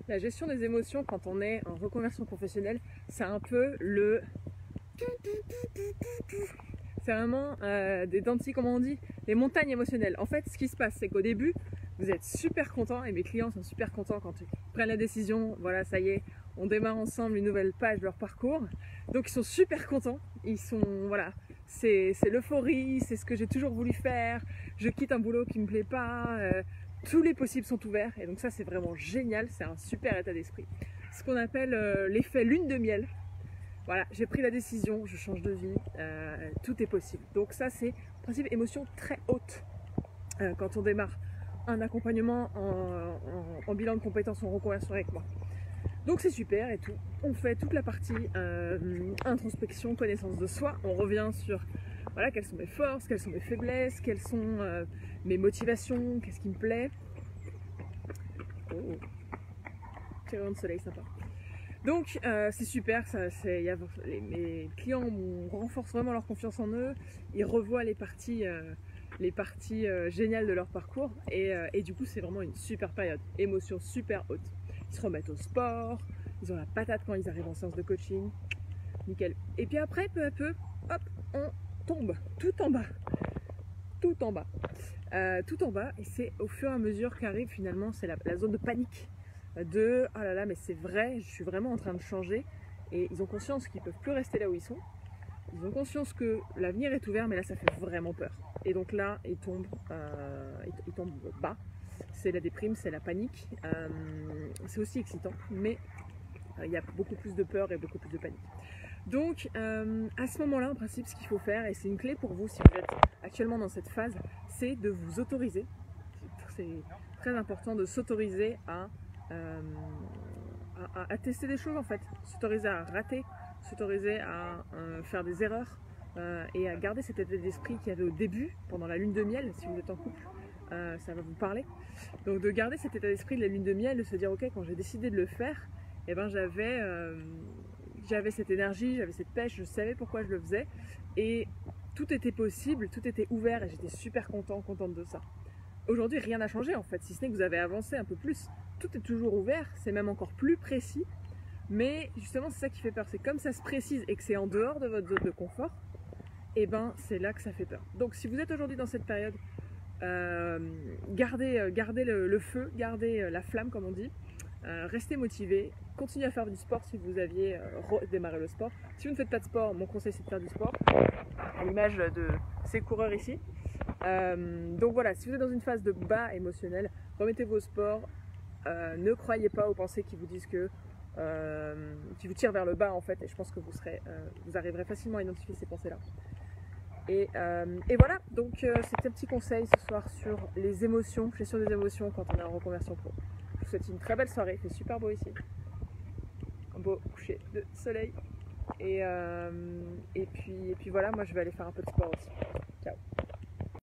La gestion des émotions quand on est en reconversion professionnelle, c'est un peu le... C'est vraiment des dents de scie, comment on dit, les montagnes émotionnelles. En fait, ce qui se passe, c'est qu'au début, vous êtes super contents, et mes clients sont super contents quand ils prennent la décision, voilà, ça y est, on démarre ensemble une nouvelle page de leur parcours. Donc ils sont super contents, ils sont, voilà, c'est l'euphorie, c'est ce que j'ai toujours voulu faire, je quitte un boulot qui me plaît pas, tous les possibles sont ouverts, et donc ça c'est vraiment génial, c'est un super état d'esprit. Ce qu'on appelle l'effet lune de miel. Voilà, j'ai pris la décision, je change de vie, tout est possible. Donc ça c'est en principe émotion très haute quand on démarre un accompagnement en bilan de compétences en reconversion avec moi. Donc c'est super et tout. On fait toute la partie introspection, connaissance de soi. On revient sur voilà, quelles sont mes forces, quelles sont mes faiblesses, quelles sont mes motivations, qu'est-ce qui me plaît. Oh, petit rayon de soleil sympa. Donc c'est super, mes clients renforcent vraiment leur confiance en eux, ils revoient les parties géniales de leur parcours et du coup c'est vraiment une super période, émotion super haute. Ils se remettent au sport, ils ont la patate quand ils arrivent en séance de coaching, nickel. Et puis après peu à peu, hop, on tombe tout en bas, tout en bas et c'est au fur et à mesure qu'arrive finalement c'est la zone de panique. De oh là là mais c'est vrai, je suis vraiment en train de changer et ils ont conscience qu'ils ne peuvent plus rester là où ils sont, ils ont conscience que l'avenir est ouvert mais là ça fait vraiment peur et donc là ils tombent bas, c'est la déprime, c'est la panique, c'est aussi excitant mais il y a beaucoup plus de peur et beaucoup plus de panique. Donc à ce moment là en principe ce qu'il faut faire, et c'est une clé pour vous si vous êtes actuellement dans cette phase, c'est de vous autoriser, c'est très important de s'autoriser à tester des choses en fait, s'autoriser à rater, s'autoriser à faire des erreurs et à garder cet état d'esprit qu'il y avait au début, pendant la lune de miel, si vous êtes en couple, ça va vous parler. Donc de garder cet état d'esprit de la lune de miel, de se dire ok, quand j'ai décidé de le faire, eh ben, j'avais cette énergie, j'avais cette pêche, je savais pourquoi je le faisais et tout était possible, tout était ouvert et j'étais super contente de ça. Aujourd'hui, rien n'a changé en fait, si ce n'est que vous avez avancé un peu plus. Tout est toujours ouvert, c'est même encore plus précis. Mais justement, c'est ça qui fait peur. C'est comme ça se précise et que c'est en dehors de votre zone de confort, et ben c'est là que ça fait peur. Donc si vous êtes aujourd'hui dans cette période, gardez le feu, gardez la flamme comme on dit. Restez motivé, continuez à faire du sport si vous aviez redémarré le sport. Si vous ne faites pas de sport, mon conseil c'est de faire du sport, à l'image de ces coureurs ici. Donc voilà, si vous êtes dans une phase de bas émotionnel, remettez-vous au sport, ne croyez pas aux pensées qui vous disent qui vous tirent vers le bas en fait, et je pense que vous arriverez facilement à identifier ces pensées là. Et voilà, donc c'était un petit conseil ce soir sur les émotions, gestion des émotions quand on est en reconversion pro. Je vous souhaite une très belle soirée, il fait super beau ici, un beau coucher de soleil, et puis voilà, moi je vais aller faire un peu de sport aussi. Ciao.